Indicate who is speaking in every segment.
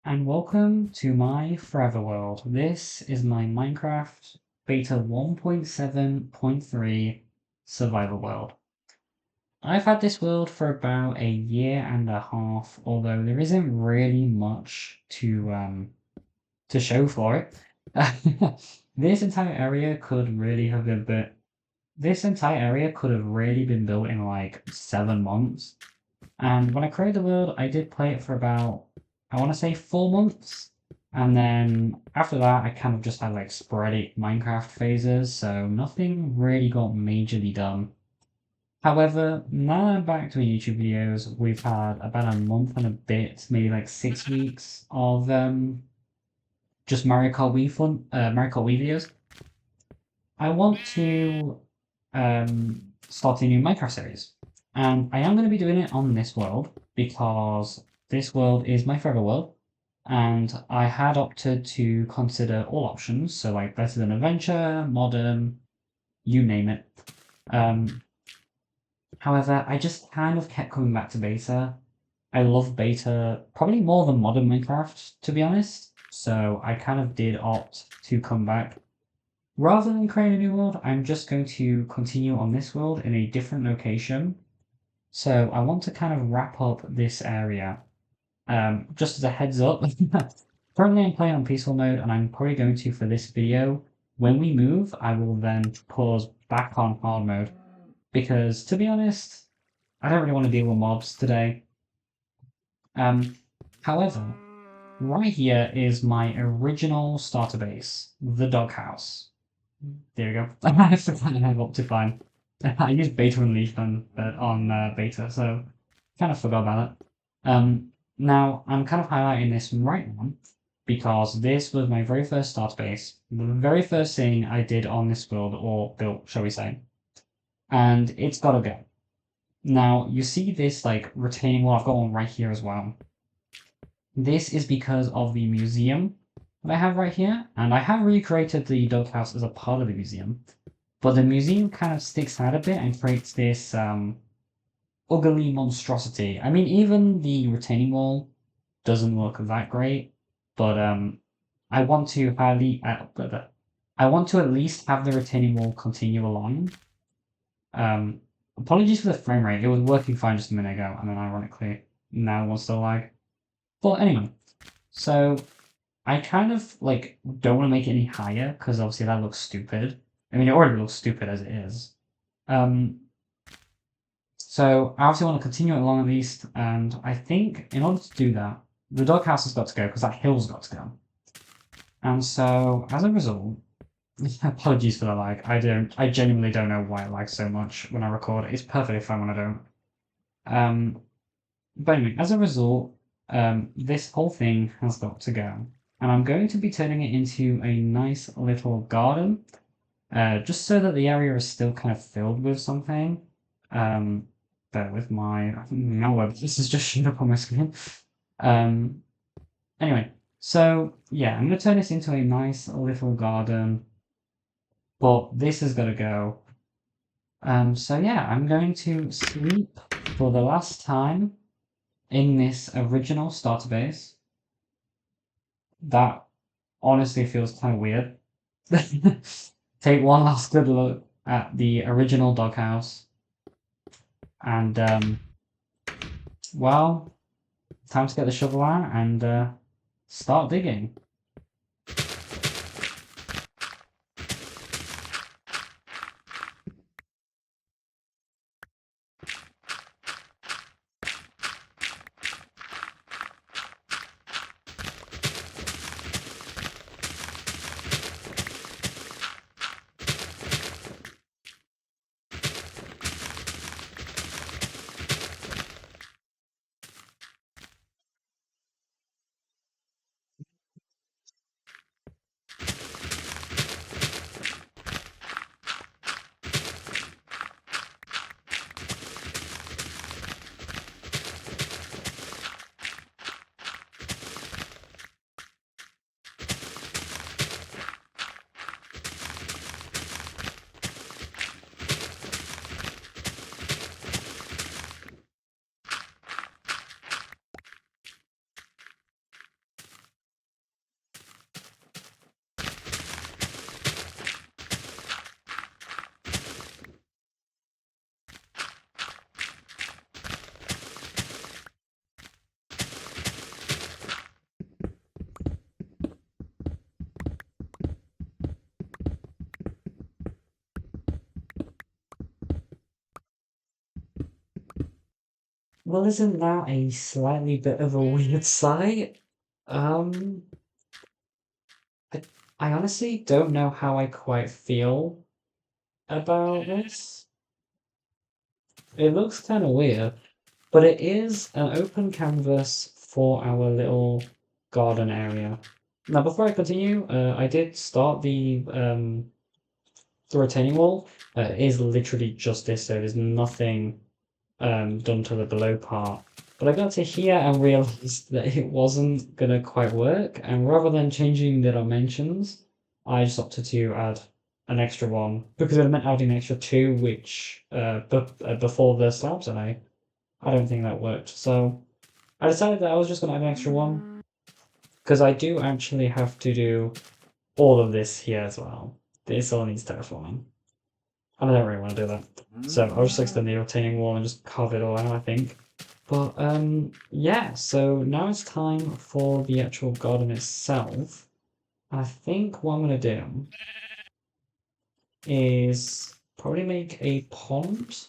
Speaker 1: and welcome to my Forever World. This is my Minecraft Beta 1.7.3 survival world. I've had this world for about a year and a half, although there isn't really much to show for it. This entire area could really have been built. This entire area could have really been built in like 7 months. And when I created the world, I did play it for about, I want to say 4 months. And then after that, I kind of just had like sporadic Minecraft phases, so nothing really got majorly done. However, now I'm back to YouTube videos. We've had about a month and a bit, maybe like 6 weeks of just Mario Kart Wii Mario Kart Wii videos. I want to start a new Minecraft series. And I am going to be doing it on this world because this world is my forever world. And I had opted to consider all options, so like better than adventure, modern, you name it. However, I just kind of kept coming back to beta. I love beta probably more than modern Minecraft, to be honest. So I kind of did opt to come back. Rather than create a new world, I'm just going to continue on this world in a different location. So I want to kind of wrap up this area. Just as a heads up, currently I'm playing on peaceful mode and I'm probably going to for this video. When we move, I will then pause back on hard mode. Because to be honest, I don't really want to deal with mobs today. However, right here is my original starter base, the doghouse. There we go. I forgot I have Optifine. I used Beta Unleashed on Beta, so kind of forgot about it. Now I'm kind of highlighting this right now because this was my very first starter base, the very first thing I did on this build or built, shall we say, and it's got to go. Now you see this like retaining wall I've got one right here as well. This is because of the museum that I have right here, and I have recreated the doghouse as a part of the museum, but the museum kind of sticks out a bit and creates this ugly monstrosity. I mean, even the retaining wall doesn't look that great, but I want to I want to at least have the retaining wall continue along. Apologies for the frame rate; it was working fine just a minute ago, and then ironically now it wants to lag. But anyway, so I kind of like don't want to make it any higher because obviously that looks stupid. I mean, it already looks stupid as it is. So I obviously want to continue it along at least, and I think in order to do that, the doghouse has got to go because that hill's got to go. And so as a result, apologies for the lag. I genuinely don't know why it lags so much when I record. It's perfectly fine when I don't. But anyway, as a result, this whole thing has got to go. And I'm going to be turning it into a nice little garden, just so that the area is still kind of filled with something. Bear with my malware. This is just showing up on my screen. Anyway, so yeah, I'm going to turn this into a nice little garden, but this has got to go. So yeah, I'm going to sleep for the last time in this original starter base. That honestly feels kind of weird. Take one last good look at the original doghouse. And well, time to get the shovel out and start digging. Well, isn't that a slightly bit of a weird sight? Um, I, I honestly don't know how I quite feel about this. It looks kind of weird, but it is an open canvas for our little garden area. Now, before I continue, I did start the retaining wall. It is literally just this, so there's nothing done to the below part. But I got to here and realized that it wasn't gonna quite work, and rather than changing the dimensions, I just opted to add an extra one because it meant adding an extra two, which before the slabs, and I don't think that worked. So I decided that I was just gonna add an extra one because I do actually have to do all of this here as well. This all needs terraforming. And I don't really want to do that. So I'll just extend the retaining wall and just carve it all out, I think. But yeah, so now it's time for the actual garden itself. I think what I'm gonna do is probably make a pond,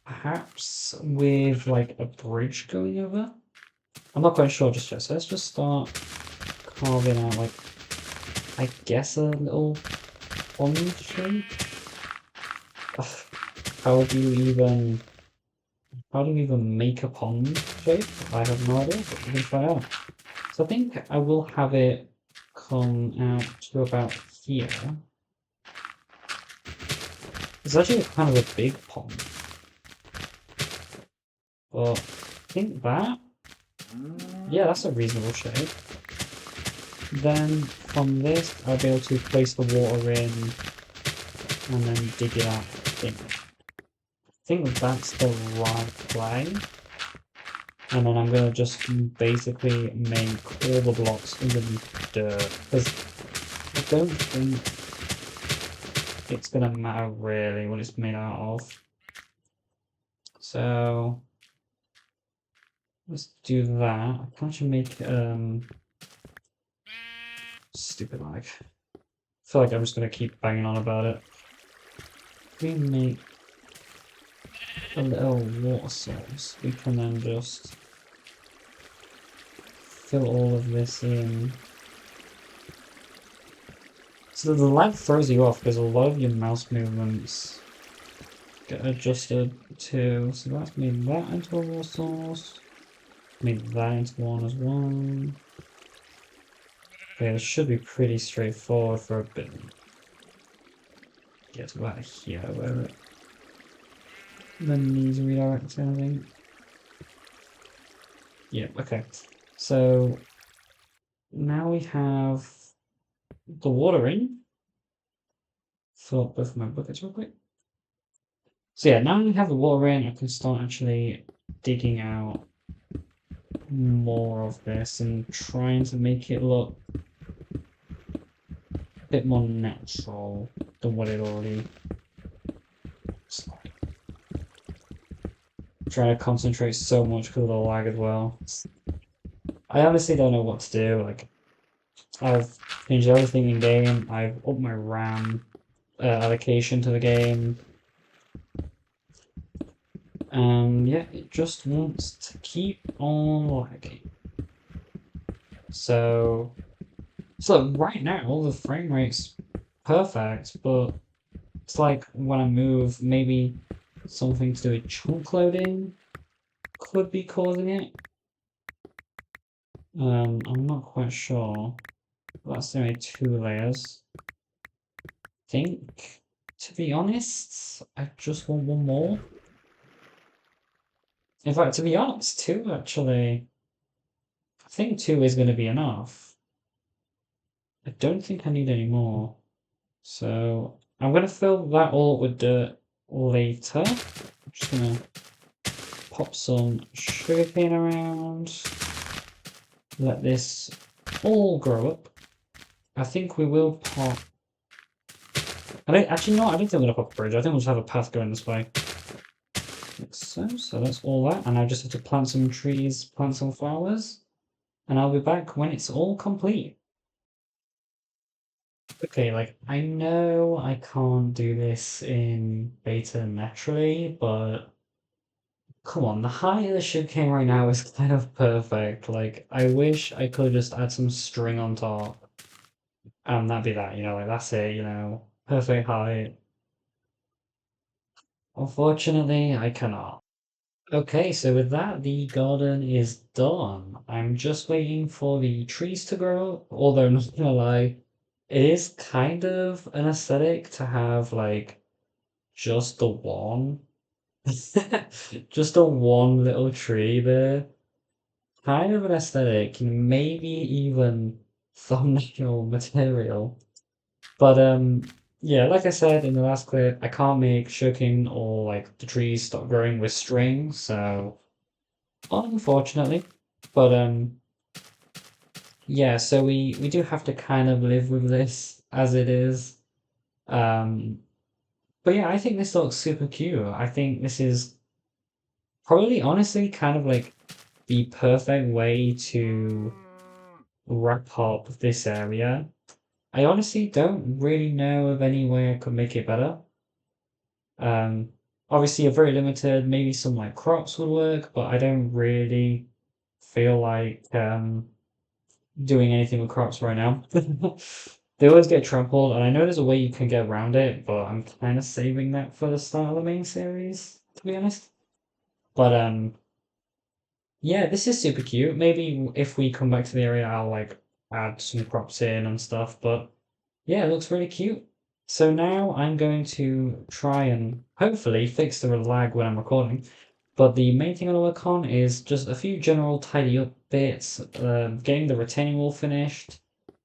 Speaker 1: perhaps with like a bridge going over. I'm not quite sure just yet, so let's just start carving out like I guess a little pond shape. How do you even make a pond shape? I have no idea, but we can try out. So I think I will have it come out to about here. It's actually kind of a big pond. But I think that, yeah, that's a reasonable shape. Then from this, I'll be able to place the water in and then dig it out. I think that's the right play. And then I'm gonna just basically make all the blocks underneath dirt. Because I don't think it's gonna matter really what it's made out of. So let's do that. I can actually make stupid like. I feel like I'm just gonna keep banging on about it. We make a little water source. We can then just fill all of this in. So the lag throws you off because a lot of your mouse movements get adjusted too. So let's made that into a water source. Made that into one as well. Okay, this should be pretty straightforward for a bit. Get to about here where it then needs redirecting, I think. Yeah, okay. So now we have the water in. Fill up both of my buckets real quick. So yeah, now we have the water in, I can start actually digging out more of this and trying to make it look a bit more natural than what it already looks like. I'm trying to concentrate so much because of the lag as well. I honestly don't know what to do. Like, I've changed everything in game. I've upped my RAM allocation to the game. Yeah, it just wants to keep on lagging. So right now the frame rate's perfect, but it's like when I move, maybe something to do with chunk loading could be causing it. I'm not quite sure. That's only 2 layers. I think, to be honest, I just want one more. In fact, to be honest, two actually. I think two is going to be enough. I don't think I need any more. So I'm going to fill that all up with dirt later. I'm just going to pop some sugarcane around. Let this all grow up. I think we will pop. I don't actually no, I don't think I'm gonna pop a bridge. I think we'll just have a path going this way. Like so. So that's all that. And I just have to plant some trees, plant some flowers. And I'll be back when it's all complete. Okay, like I know I can't do this in beta naturally, but Come on, the height of the sugarcane right now is kind of perfect. Like, I wish I could just add some string on top. And that'd be that, like that's it, perfect height. Unfortunately, I cannot. Okay, so with that, the garden is done. I'm just waiting for the trees to grow, although not gonna lie, it is kind of an aesthetic to have like just the one, just the one little tree there. Kind of an aesthetic, maybe even thumbnail material. But yeah, like I said in the last clip, I can't make sugarcane or like the trees stop growing with string, so unfortunately. But yeah, so we do have to kind of live with this as it is. Um, but yeah, I think this looks super cute. I think this is probably honestly kind of like the perfect way to wrap up this area. I honestly don't really know of any way I could make it better. Um, Obviously, a very limited, maybe some like crops would work, but I don't really feel like doing anything with crops right now. They always get trampled, and I know there's a way you can get around it, but I'm kind of saving that for the start of the main series, to be honest. But yeah, this is super cute. Maybe if we come back to the area, I'll like add some crops in and stuff. But yeah, it looks really cute. So now I'm going to try and hopefully fix the lag when I'm recording. But the main thing I want to work on is just a few general tidy up bits, getting the retaining wall finished.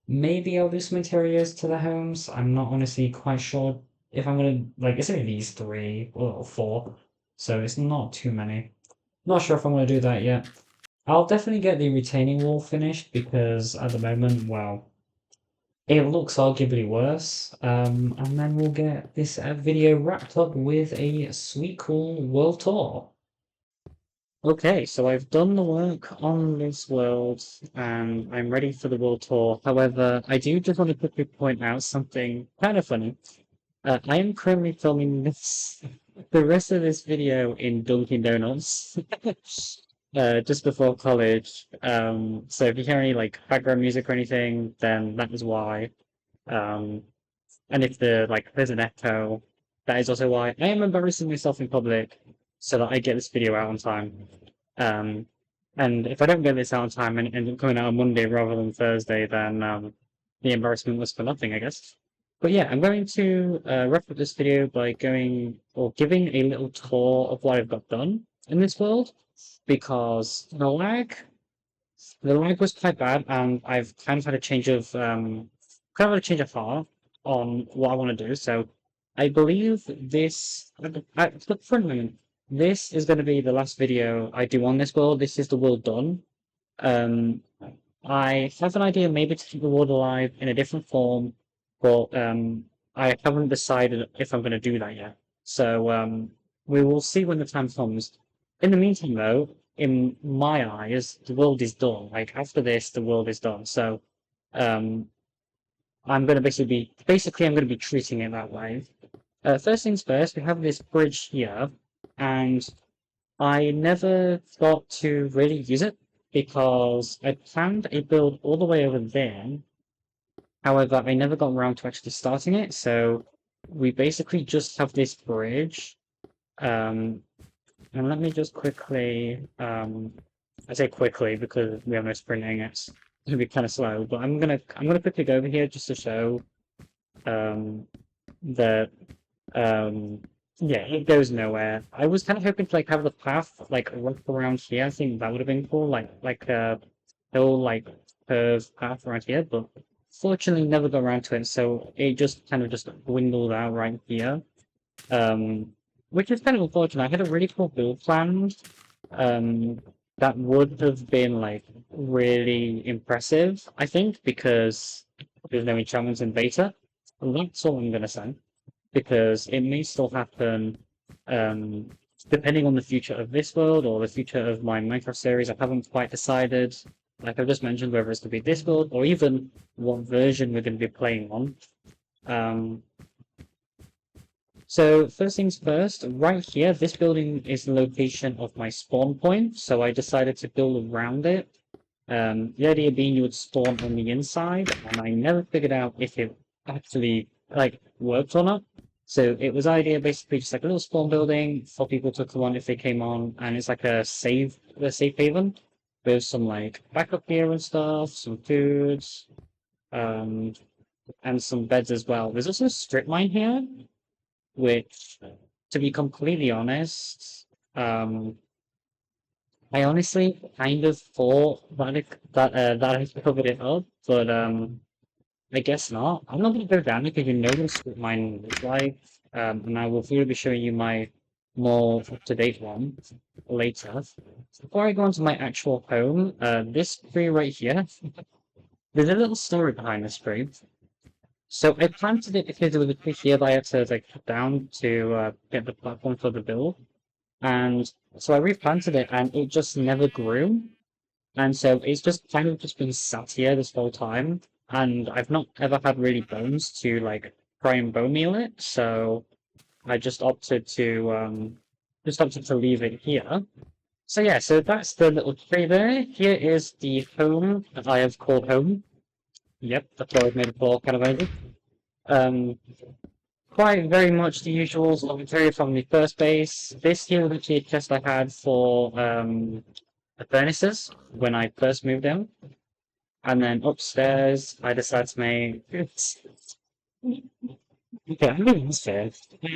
Speaker 1: Maybe I'll do some interiors to the homes. I'm not honestly quite sure if I'm gonna like it's only these three or four, so it's not too many. Not sure if I'm gonna do that yet. I'll definitely get the retaining wall finished because at the moment, well, it looks arguably worse. And then we'll get this video wrapped up with a sweet, cool world tour. Okay, so I've done the work on this world and I'm ready for the world tour. However, I do just want to quickly point out something kind of funny. I am currently filming this the rest of this video in Dunkin' Donuts. Just before college. So if you hear any like background music or anything, then that is why. Um, and if there's an echo, that is also why I am embarrassing myself in public so that I get this video out on time. Um, and if I don't get this out on time and end up coming out on Monday rather than Thursday, then the embarrassment was for nothing, I guess. But yeah, I'm going to wrap up this video by going or giving a little tour of what I've got done in this world because the lag was quite bad, and I've kind of had a change of heart on what I want to do. So I believe for a moment, this is going to be the last video I do on this world. This is the world done. Um, I have an idea maybe to keep the world alive in a different form, but I haven't decided if I'm going to do that yet. So we will see when the time comes. In the meantime, though, in my eyes, the world is done. Like after this, the world is done. So um, I'm going to basically I'm going to be treating it that way. First things first, we have this bridge here, and I never got to really use it because I planned a build all the way over there. However, I never got around to actually starting it, so we basically just have this bridge. Um, and let me just quickly, I say quickly because we have no sprinting, it's gonna be kind of slow, but I'm gonna quickly go over here just to show um, that um, yeah, it goes nowhere. I was kind of hoping to like have the path like wrap around here. I think that would have been cool, like a whole like curved path around here, but fortunately never got around to it. So it just kind of just dwindled out right here. Um, which is kind of unfortunate. I had a really cool build planned. Um, that would have been like really impressive, I think, because there's no enchantments in beta. And that's all I'm gonna say because it may still happen um, depending on the future of this world or the future of my Minecraft series. I haven't quite decided, like I've just mentioned, whether it's to be this world or even what version we're going to be playing on. Um, So first things first, right here, this building is the location of my spawn point, so I decided to build around it. The idea being you would spawn on the inside, and I never figured out if it actually like worked or not. So it was idea basically just like a little spawn building for people to come on if they came on, and it's like a safe haven with some like backup gear and stuff, some foods, um, and some beds as well. There's also a strip mine here, which, to be completely honest, I honestly kind of thought that I covered it up, but I guess not. I'm not going to go down it because you know what a strip mine looks like, and I will probably be showing you my more up-to-date one later. Before I go on to my actual home, this tree right here, there's a little story behind this tree. So I planted it because there was a tree here that I had to like cut down to get the platform for the build. And so I replanted it and it just never grew. And so it's just kind of just been sat here this whole time. And I've not ever had really bones to like try and bone meal it. So I just opted to leave it here. So yeah, so that's the little tree there. Here is the home that I have called home. Yep, the floor is made of floor kind of idea. Um, Quite very much the usual interior from the first base. This here was actually a chest I had for the furnaces when I first moved in. And then upstairs, I decided to make. Okay, I'm going upstairs. Let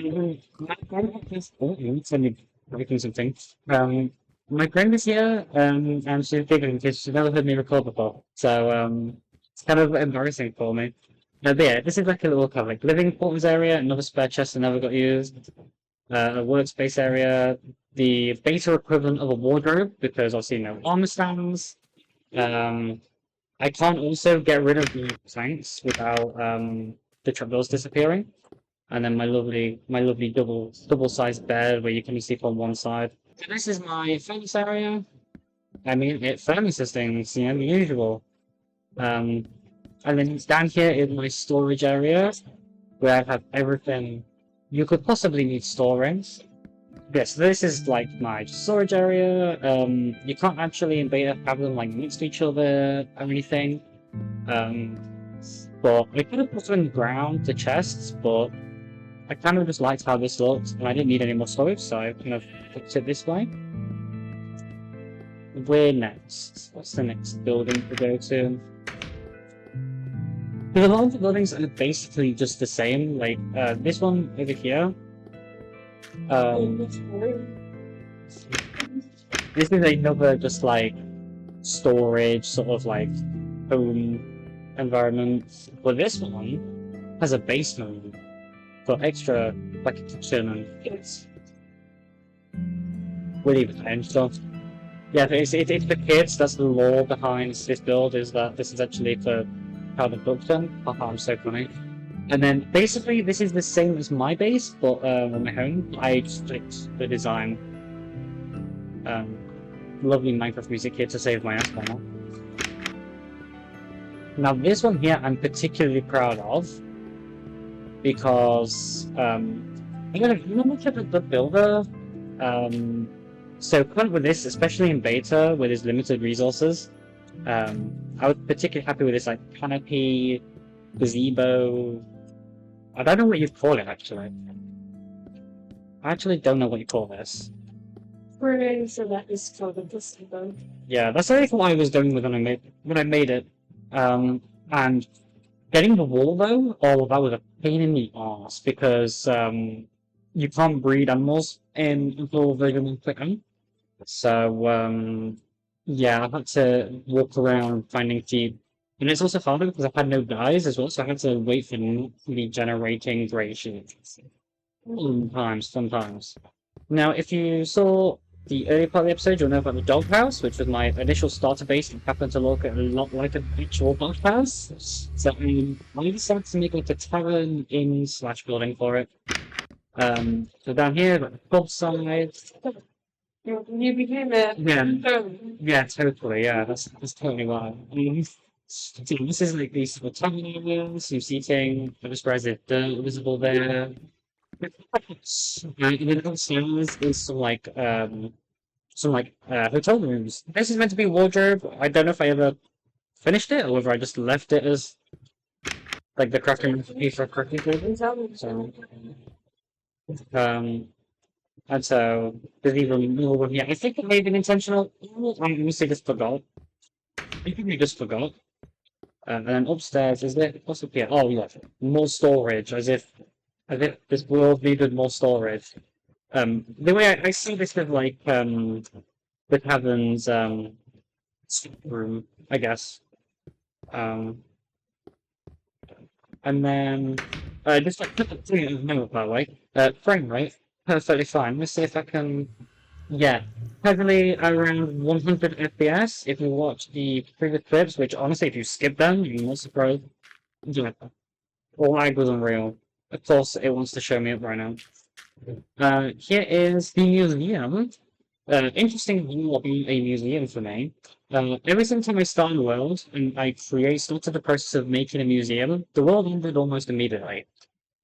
Speaker 1: me breaking something. My friend is here, and she's giggling because she's never heard me record before. So, it's kind of embarrassing for me. But yeah, this is like a little kind of like living quarters area, another spare chest that never got used, a workspace area, the beta equivalent of a wardrobe, because obviously no armor stands. Um, I can't also get rid of the planks without the trapdoors disappearing. And then my lovely double sized bed where you can sleep on one side. So this is my furnace area. I mean, it furnaces things, the usual. Um, and then down here is my storage area where I have everything you could possibly need storing. Yes, this is like my storage area. You can't actually in beta have them like next to each other or anything. Um, but I could have put them in the ground, the chests, but I kind of just liked how this looked, and I didn't need any more storage, so I kind of put it this way. Where next? What's the next building to go to? Because a lot of the buildings are basically just the same. Like this one over here. This is another just like storage sort of like home environment. But this one has a basement for extra like a kitchen and kids. Really potential. Yeah, it's for kids. That's the lore behind this build. Is that this is actually for how the built them. Haha, I'm so funny. And then basically this is the same as my base, but on my home. I split the design. Lovely Minecraft music here to save my ass now. Now this one here I'm particularly proud of because you know much of the builder. So kind of with this, especially in beta with his limited resources, I was particularly happy with this like canopy, gazebo. I don't know what you'd call it actually. I actually don't know what you call this.
Speaker 2: So that is called a placebo.
Speaker 1: Yeah, that's actually what I was doing with when I made it. And getting the wool though, oh that was a pain in the ass because you can't breed animals in full version 1.0. So yeah, I had to walk around finding feed. And it's also harder because I had no dyes as well, so I had to wait for naturally generating grey sheets. Sometimes. Now, if you saw the earlier part of the episode, you'll know about the doghouse, which was my initial starter base and happened to look a lot like an actual doghouse. So I decided to make like a tavern inn slash building for it. So down here, got the pub side.
Speaker 2: You became a
Speaker 1: Yeah, totally. Yeah, that's totally why. So this is like these tavern areas, some seating. I just realized there's dirt visible there. And then upstairs is some hotel rooms. This is meant to be a wardrobe. I don't know if I ever finished it or whether I just left it as like the crafting recipe for crafting tables. So um and so there's even more. Yeah, I think it may have been intentional. I honestly just forgot. I think we just forgot. And then upstairs is there what's up here? Oh yeah, more storage, as if this world needed more storage. The way I see this with like the Caverns room, I guess. Um, and then just like put the note by the way. Frame rate, perfectly fine. Let's see if I can. Yeah, heavily around 100 FPS. If you watch the previous clips, which honestly, if you skip them, you're not surprised. Yeah, lag was unreal. Of course, it wants to show me it right now. Here is the museum. Interesting view of a museum for me. Every single time I start a world and I started the process of making a museum, the world ended almost immediately.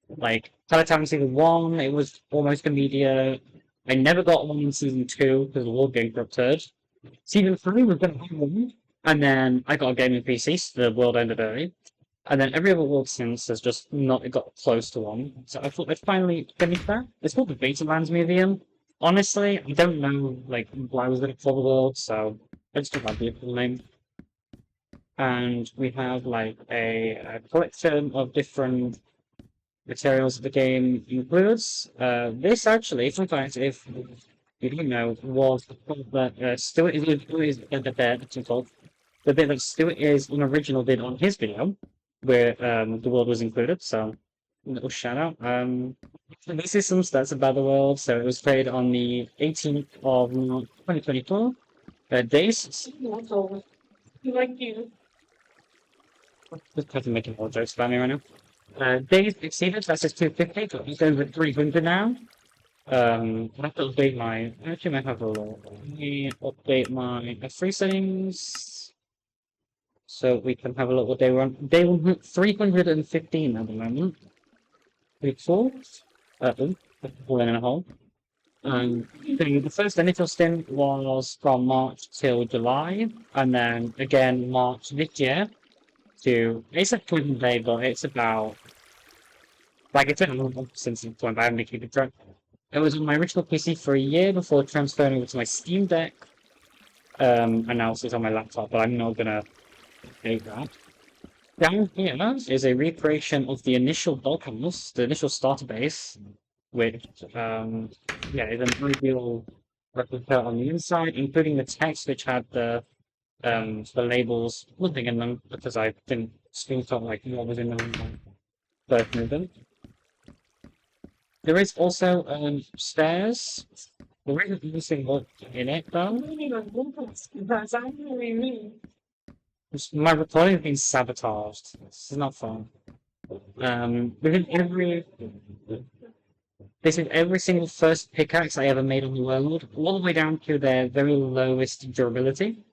Speaker 1: Like Palatown Season 1, it was almost immediate. I never got one in Season 2 because the world game corrupted. Season 3 was going to have one, and then I got a gaming PC, so the world ended early. And then every other world since has just not got close to one. So I thought I'd finally finish that. It's called the Betalands Museum. Honestly, I don't know like why I was going to call the world, so I just took my beautiful name. And we have like a collection of different materials that the game includes. This actually, fun fact, if you don't know, was the part that Stuart is the bit that Stuart is an original did on his video, where the world was included. So a little shout out. This is some stats about the world. So it was played on the 18th of March 2024. Days.
Speaker 2: Like you.
Speaker 1: Just have to make more jokes about me right now. Days exceeded. That's just 250. But it's over 300 now. I have to update my. Actually, I might have a little. Let me update my F3 settings so we can have a little day one. Day 315 at the moment. Week 4. Falling in a hole. The first initial stint was from March till July, and then again March this year to. It's a 20 day, but it's about. Like, it's been a month since the point, but I haven't been keeping track. It was on my original PC for a year before transferring over to my Steam Deck. And now it's on my laptop, but I'm not gonna do that. Down here is a recreation of the initial bulkhouse, the initial starter base, which yeah, is an ideal replica on the inside, including the text which had the labels, nothing in them because I didn't screenshot like what was in them first movement. There is also stairs. There isn't anything in it though.
Speaker 2: That's actually me.
Speaker 1: My recording has been sabotaged. This is not fun. Within every single first pickaxe I ever made on the world, all the way down to their very lowest durability.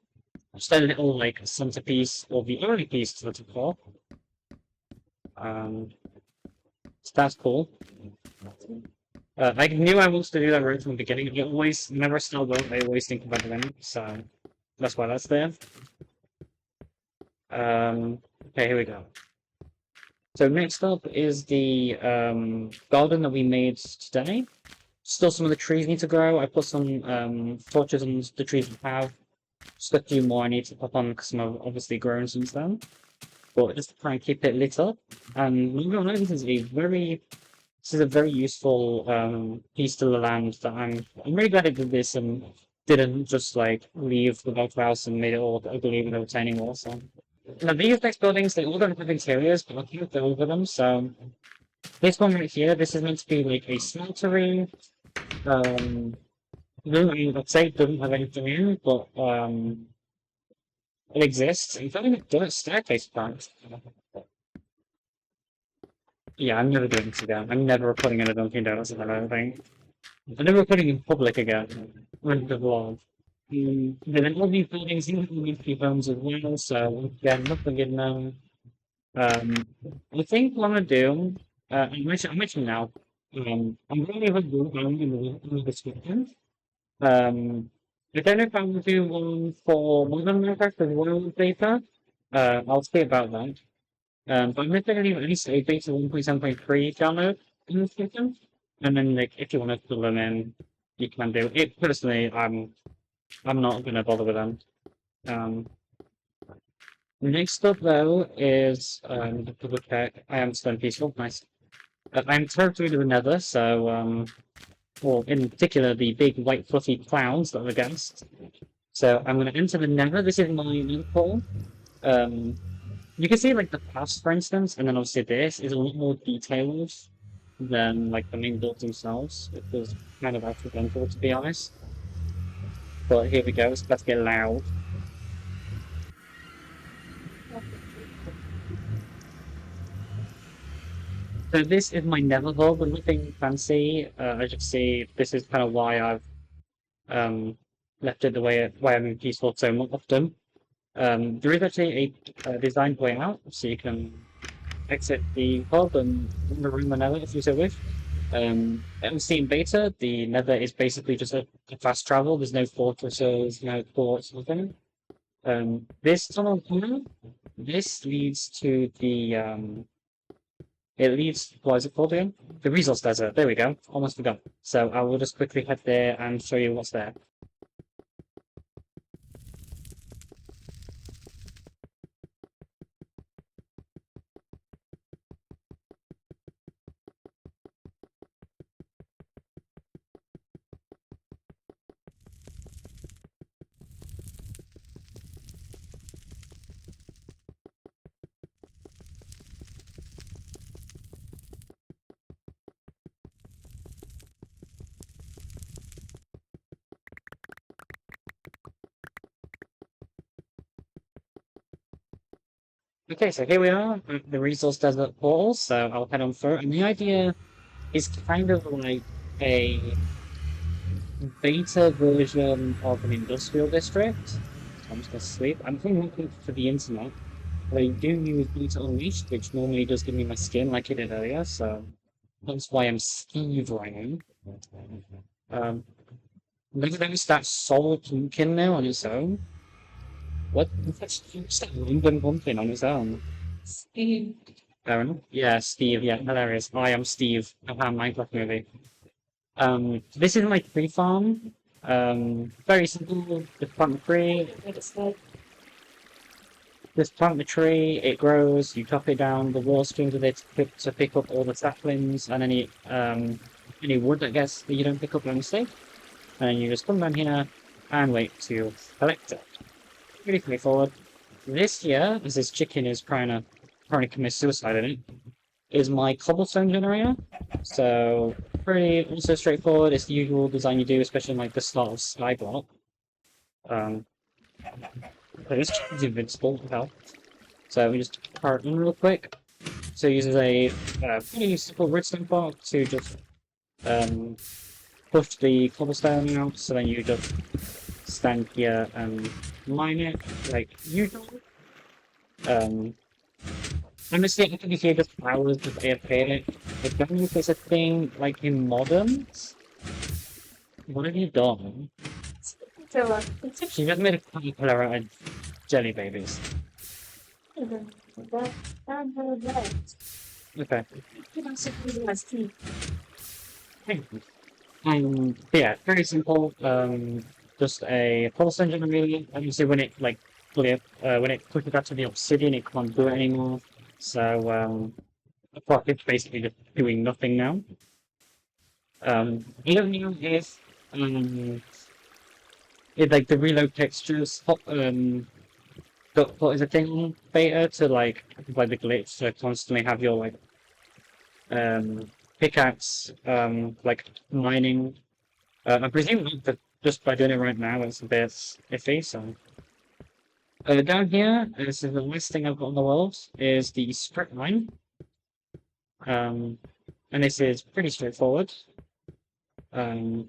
Speaker 1: Just a little like centerpiece or the only piece to the top. So that's cool. I knew I wanted to do that right from the beginning. I always never start well. I always think about the end, so that's why that's there. Okay, here we go. So next up is the garden that we made today. Still some of the trees need to grow. I put some torches on the trees we have. Just a few more I need to pop on because some have obviously grown since then. But just to try and keep it lit up. And this is a very useful piece to the land that I'm really glad it did this and didn't just like leave the house and made it all ugly with a retaining wall. So now these next buildings, they all don't have interiors, but I can't go over them. So this one right here, this is meant to be like a smeltery. I'd say it doesn't have anything in, but it exists. In fact, a dirt staircase plant. Yeah, I'm never doing this again. I'm never putting in a Dunkin' Donuts again, I don't think. I'm never putting in public again. With the vlog. Then all these buildings need to be homes as well, so again, nothing in them. I think what I'm gonna do, I'm mentioning now, I'm going to leave a link down in the description. I don't know if I'm going to do one for Modern Minecraft as well as beta. I'll see about that. But I'm going to leave at least a beta 1.7.3 download in the description. And then, like, if you want to fill them in, you can do it. Personally, I'm not going to bother with them. Um, Next up, though, is the double check. I am stone peaceful. Nice. I'm territory to the Nether, so well, in particular, the big white fluffy clouds that I'm against. So I'm going to enter the Nether. This is my new portal. Um, you can see like the paths, for instance, and then obviously this is a lot more detailed than like the main builds themselves. It was kind of accidental, to be honest. But here we go. It's about to get loud. So this is my Nether hub, and nothing fancy. I just see this is kind of why I've left it the way why I'm in peaceful so often. There is actually a designed way out, so you can exit the hub and room the Nether if you so wish. MC in beta, the Nether is basically just a fast travel. There's no fortresses, no forts, nothing. This tunnel here, this leads to the it leads, what is it called again? The resource desert. There we go. Almost forgot. So I will just quickly head there and show you what's there. Okay, so here we are at the resource desert portal, so I'll head on through. And the idea is kind of like a beta version of an industrial district. I'm just going to sleep. I'm pretty looking for the internet. But I do use Beta Unleashed, which normally does give me my skin like it did earlier, so that's why I'm skivering. Look at that Soul Pumpkin now on its own. What? That's that random pumpkin on its own.
Speaker 2: Steve.
Speaker 1: Fair enough. Yeah, Steve. Yeah, hilarious. I am Steve. A Minecraft movie. This is my tree farm. Very simple. Just plant the tree. Just plant the tree. It grows. You chop it down. The wall streams with it to pick up all the saplings and any wood, I guess, that you don't pick up by mistake. And then you just come down here and wait to collect it. Pretty straightforward. This here, as this chicken is trying to commit suicide in it, is my cobblestone generator. So pretty also straightforward. It's the usual design you do, especially in like the start of Skyblock. But this chicken's invincible with health. So we just power it in real quick. So it uses a pretty simple redstone block to just push the cobblestone out. So then you just stand here and mine it like usual. Honestly, I think if you just hours just AFK it, I don't know if there's a thing like in moderns. What have you done? She just made a caterpillar out of jelly babies. Okay. Yeah, very simple. Just a cobblestone generator. Obviously, when it like when it pushes out to the obsidian, it can't do it anymore. So the pocket's basically just doing nothing now. I don't know if like the reload textures what is a thing on beta to like the glitch to constantly have your like pickaxe like mining. I presume not, but just by doing it right now it's a bit iffy, so down here, this is the last thing I've got in the world, is the strip mine. And this is pretty straightforward. I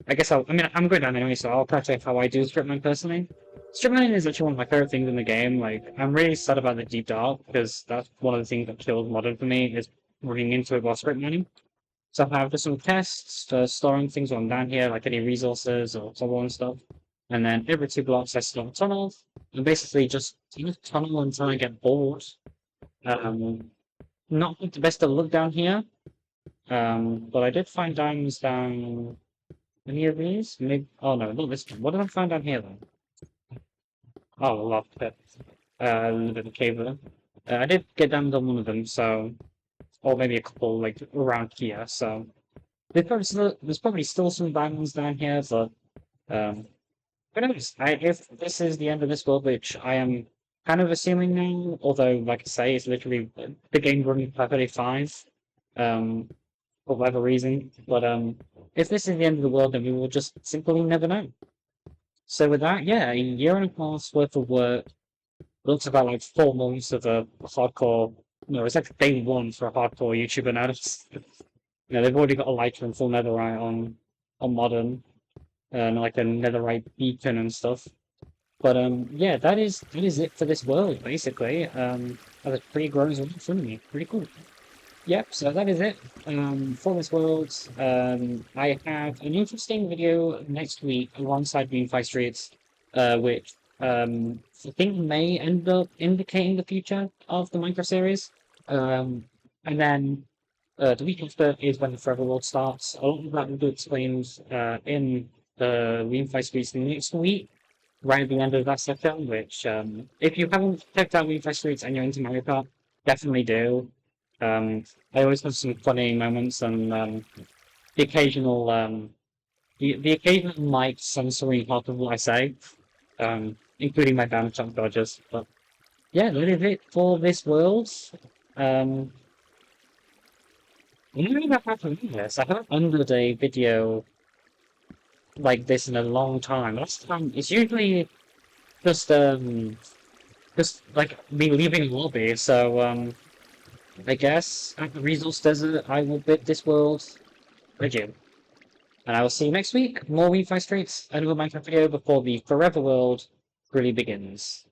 Speaker 1: guess I'm good down anyway, so I'll touch on how I do strip mine personally. Strip mining is actually one of my favorite things in the game. Like, I'm really sad about the deep dark, because that's one of the things that kills modern for me, is running into it while strip mining. So I have just some tests for storing things on down here, like any resources or so on and stuff. And then every 2 blocks I store a tunnel, and basically just tunnel until I get bored. Not the best to look down here, but I did find diamonds down any of these. Maybe, oh no, not this one. What did I find down here then? Oh, a lot of pit. A little bit of cave there. I did get diamonds on one of them, so, or maybe a couple like around here. So there's probably still some diamonds down here, but um, who knows? If this is the end of this world, which I am kind of assuming now, although, like I say, it's literally the game running perfectly fine, for whatever reason. But if this is the end of the world, then we will just simply never know. So with that, yeah, a year and a half's worth of work. Looks about like 4 months of a hardcore. No, it's like day one for a hardcore YouTuber now. They've already got a lighter and full netherite on modern, and like a netherite beacon and stuff. But yeah, that is it for this world basically. As it pretty grows in front of me, pretty cool. Yep, so that is it for this world. I have an interesting video next week alongside Moonfly Streets, which I think may end up indicating the future of the Minecraft series. And then the week after is when the Forever World starts. A lot of that will be explained in the Moonfly Streets next week, right at the end of that section, which if you haven't checked out Moonfly Streets and you're into Mario Kart, definitely do. I always have some funny moments and the occasional the occasional mic censoring part of what I say, including my damn jump dodges. But yeah, that is it for this world. I'm really not happy with this. I haven't uploaded a video like this in a long time. Last time it's usually just like me leaving the lobby. So I guess at the Resource Desert, I will bid this world adieu. And I will see you next week. More Wi-Fi Streets, another Minecraft video before the Forever World really begins.